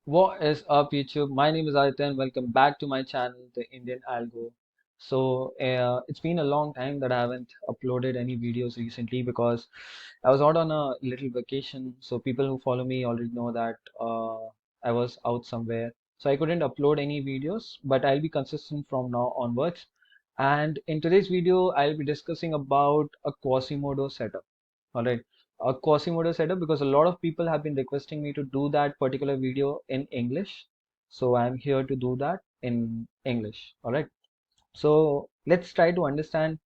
What is up, YouTube? My name is Aditya and welcome back to my channel, the Indian Algo. It's been a long time that I haven't uploaded any videos recently because I was out on a little vacation. So people who follow me already know that I was out somewhere. So I couldn't upload any videos, but I'll be consistent from now onwards. And in today's video, I'll be discussing about a Quasimodo setup. All right, a Quasimodo setup because a lot of people have been requesting me to do that particular video in English. So I'm here to do that in English. All right. So let's try to understand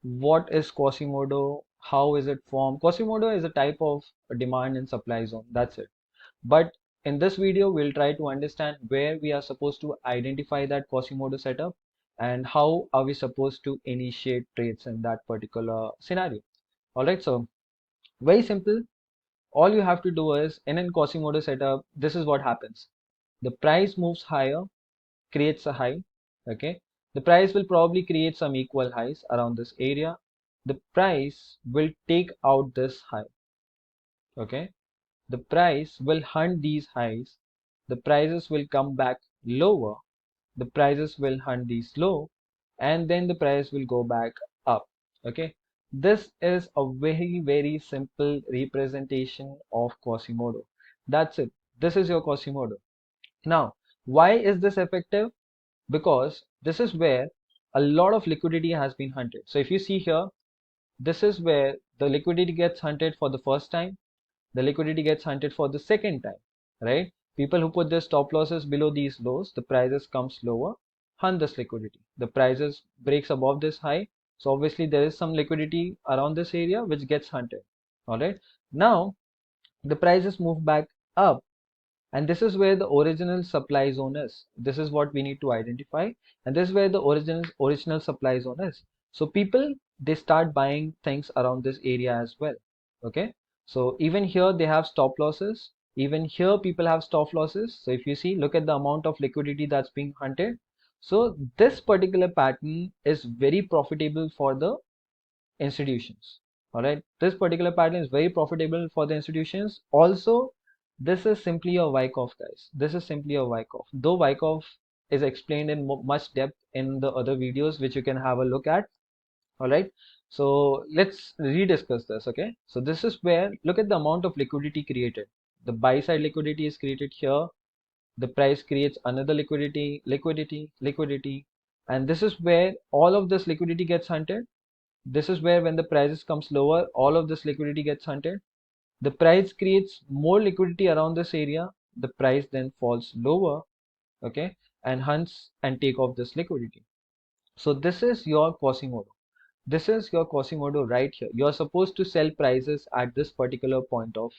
what is Quasimodo, how is it formed. Quasimodo is a type of demand and supply zone. That's it. But in this video, we'll try to understand where we are supposed to identify that Quasimodo setup and how are we supposed to initiate trades in that particular scenario. All right. So very simple. All you have to do is in a Quasimodo setup, this is what happens. The price moves higher, creates a high. Okay. The price will probably create some equal highs around this area. The price will take out this high. Okay. The price will hunt these highs. The prices will come back lower. The prices will hunt these low, and then the price will go back up. Okay. This is a very simple representation of Quasimodo. That's it. This is your Quasimodo. Now, why is this effective? Because this is where a lot of liquidity has been hunted. So if you see here, this is where the liquidity gets hunted for the first time, the liquidity gets hunted for the second time, right? People who put their stop losses below these lows, the prices comes lower, hunt this liquidity. The prices breaks above this high, so obviously there is some liquidity around this area which gets hunted. All right. Now the prices move back up, and this is where the original supply zone is. This is what we need to identify, and this is where the original supply zone is. So people, they start buying things around this area as well. Okay, so even here they have stop losses, even here people have stop losses. So if you see, look at the amount of liquidity that's being hunted. So this particular pattern is very profitable for the institutions. All right, this particular pattern is very profitable for the institutions. Also, this is simply a Wyckoff, guys. This is simply a Wyckoff. Though Wyckoff is explained in much depth in the other videos, which you can have a look at. All right, so let's rediscuss this. Okay, so this is where, look at the amount of liquidity created. The buy side liquidity is created here. The price creates another liquidity, and this is where all of this liquidity gets hunted. This is where when the prices comes lower, all of this liquidity gets hunted. The price creates more liquidity around this area. The price then falls lower, okay, and hunts and take off this liquidity. So this is your Quasimodo. This is your Quasimodo right here. You're supposed to sell prices at this particular point of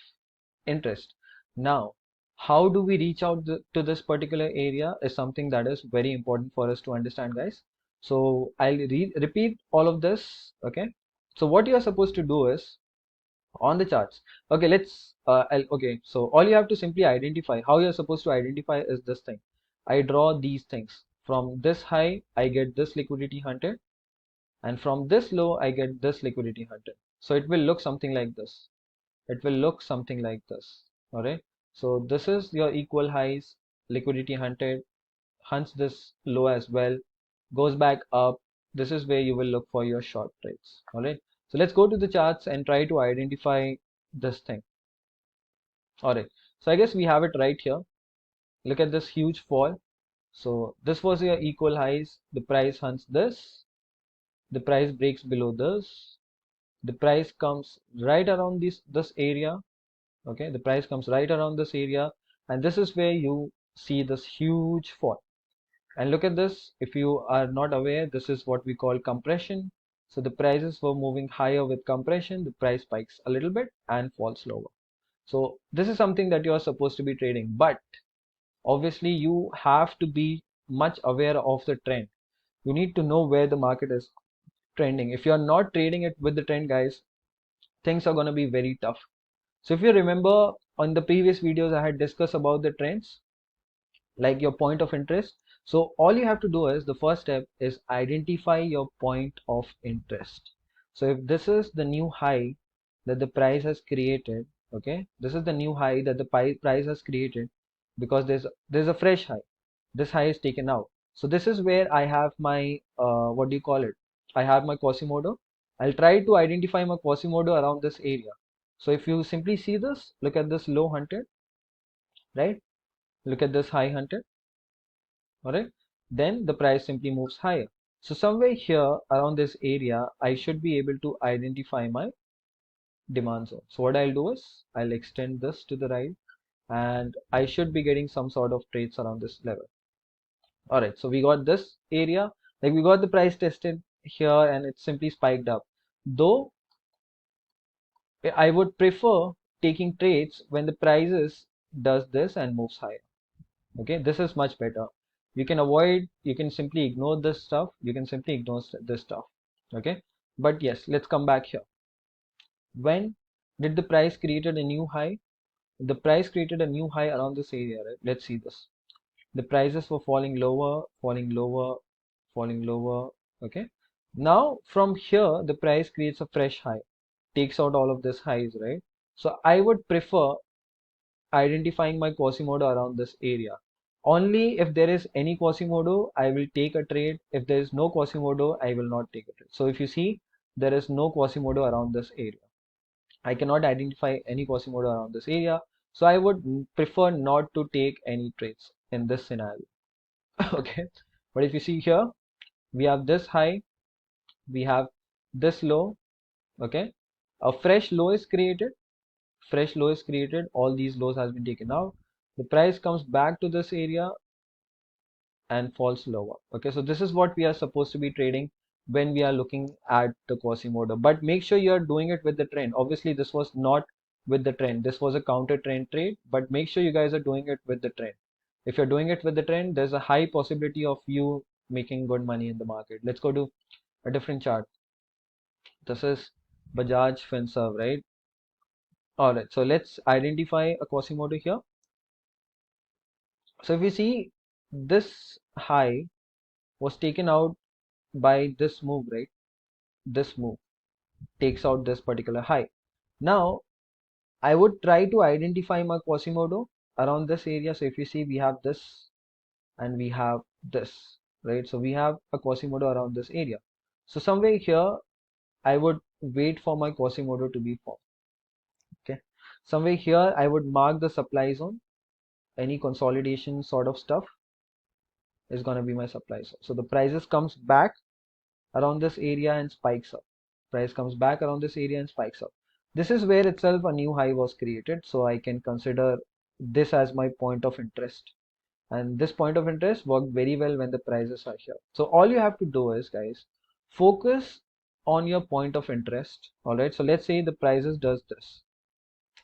interest. Now, how do we reach out to this particular area is something that is very important for us to understand, guys. So I'll repeat all of this. Okay. So what you are supposed to do is on the charts. Okay, okay. So all you have to simply identify, how you're supposed to identify is this thing. I draw these things. From this high, I get this liquidity hunted, and from this low, I get this liquidity hunted. So it will look something like this. It will look something like this. All right. So this is your equal highs, liquidity hunted, hunts this low as well, goes back up. This is where you will look for your short trades. All right. So let's go to the charts and try to identify this thing. All right. So I guess we have it right here. Look at this huge fall. So this was your equal highs. The price hunts this. The price breaks below this. The price comes right around this area. Okay, the price comes right around this area, and this is where you see this huge fall. And look at this, if you are not aware, this is what we call compression. So the prices were moving higher with compression, the price spikes a little bit and falls lower. So this is something that you are supposed to be trading, but obviously you have to be much aware of the trend. You need to know where the market is trending. If you are not trading it with the trend, guys, things are going to be very tough. So if you remember, on the previous videos I had discussed about the trends, like your point of interest. So all you have to do is, the first step is identify your point of interest. So if this is the new high that the price has created, okay, this is the new high that the price has created, because there's a fresh high. This high is taken out. So this is where I have my what do you call it? I have my Quasimodo. I'll try to identify my Quasimodo around this area. So if you simply see this, look at this low hunted, right? Look at this high hunted, all right? Then the price simply moves higher. So somewhere here around this area, I should be able to identify my demand zone. So what I'll do is I'll extend this to the right, and I should be getting some sort of trades around this level. All right, so we got this area, like we got the price tested here and it simply spiked up. Though I would prefer taking trades when the prices does this and moves higher. Okay, this is much better. You can avoid, you can simply ignore this stuff. You can simply ignore this stuff. Okay, but yes, let's come back here. When did the price created a new high? The price created a new high around this area, right? Let's see this. The prices were falling lower, falling lower, falling lower. Okay, now from here the price creates a fresh high, takes out all of this highs, right? So I would prefer identifying my Quasimodo around this area. Only if there is any Quasimodo I will take a trade. If there is no Quasimodo I will not take a trade. So if you see, there is no Quasimodo around this area. I cannot identify any Quasimodo around this area, so I would prefer not to take any trades in this scenario. Okay, but if you see here, we have this high, we have this low. Okay, a fresh low is created, all these lows has been taken out. The price comes back to this area and falls lower. Okay, so this is what we are supposed to be trading when we are looking at the Quasimodo, but make sure you are doing it with the trend. Obviously this was not with the trend, this was a counter trend trade, but make sure you guys are doing it with the trend. If you're doing it with the trend, there's a high possibility of you making good money in the market. Let's go to a different chart. This is Bajaj Finserv, right? All right, so let's identify a Quasimodo here. So if we see, this high was taken out by this move, right? This move takes out this particular high. Now I would try to identify my Quasimodo around this area. So if you see, we have this and we have this, right? So we have a Quasimodo around this area. So somewhere here I would wait for my Quasimodo to be formed. Okay, somewhere here I would mark the supply zone. Any consolidation sort of stuff is going to be my supply zone. So the prices comes back around this area and spikes up. Price comes back around this area and spikes up. This is where itself a new high was created, so I can consider this as my point of interest. And this point of interest worked very well when the prices are here. So all you have to do is, guys, focus on your point of interest. All right, so let's say the prices does this.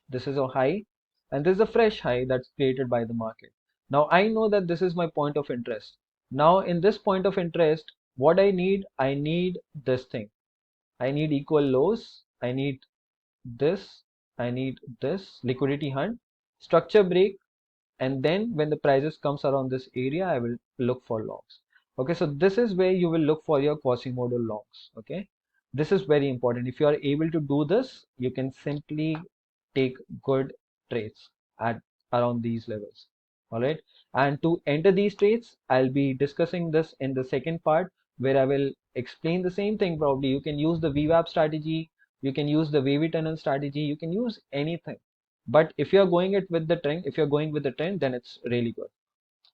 This is a high and this is a fresh high that's created by the market. Now I know that this is my point of interest. Now in this point of interest, what I need this thing. I need equal lows. I need this. I need this liquidity hunt, structure break, and then when the prices comes around this area, I will look for longs. Okay, so this is where you will look for your Quasimodo longs. Okay, this is very important. If you are able to do this, you can simply take good trades at around these levels. All right, and to enter these trades, I'll be discussing this in the second part where I will explain the same thing. Probably you can use the VWAP strategy, you can use the wavy tunnel strategy, you can use anything. But if you're going it with the trend, if you're going with the trend, then it's really good.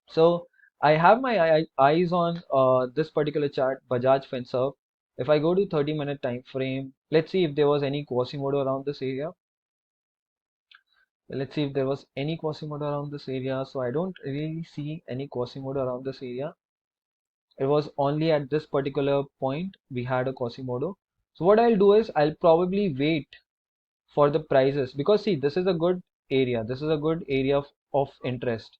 So I have my eyes on this particular chart, Bajaj Finserv. If I go to 30-minute time frame, let's see if there was any Quasimodo around this area. Let's see if there was any Quasimodo around this area. So I don't really see any Quasimodo around this area. It was only at this particular point we had a Quasimodo. So what I'll do is I'll probably wait for the prices, because see, this is a good area, this is a good area of interest,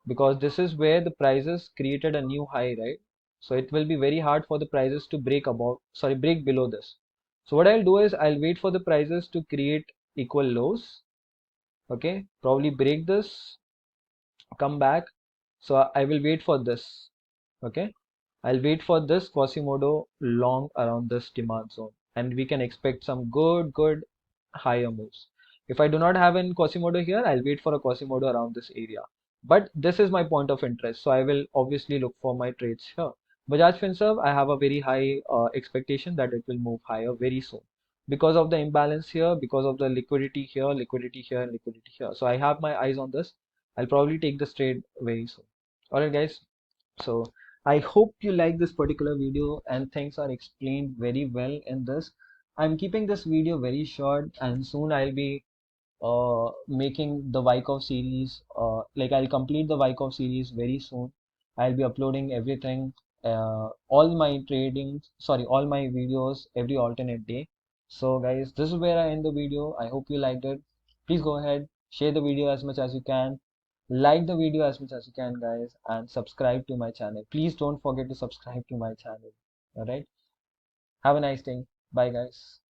because this is where the prices created a new high, right? So it will be very hard for the prices to break below this. So what I'll do is I'll wait for the prices to create equal lows. Okay, probably break this, come back. So I will wait for this. Okay, I'll wait for this Quasimodo long around this demand zone, and we can expect some good higher moves. If I do not have an Quasimodo here, I'll wait for a Quasimodo around this area. But this is my point of interest, so I will obviously look for my trades here. Bajaj Finserv, I have a very high expectation that it will move higher very soon because of the imbalance here, because of the liquidity here, and liquidity here. So I have my eyes on this. I'll probably take this trade very soon. All right, guys. So I hope you like this particular video and things are explained very well in this. I'm keeping this video very short, and soon I'll be making the Vikov series. Like I'll complete the Vikov series very soon. I'll be uploading everything, all my all my videos every alternate day. So guys, this is where I end the video. I hope you liked it. Please go ahead, share the video as much as you can, like the video as much as you can, guys, and subscribe to my channel. Please don't forget to subscribe to my channel. All right. Have a nice day. Bye, guys.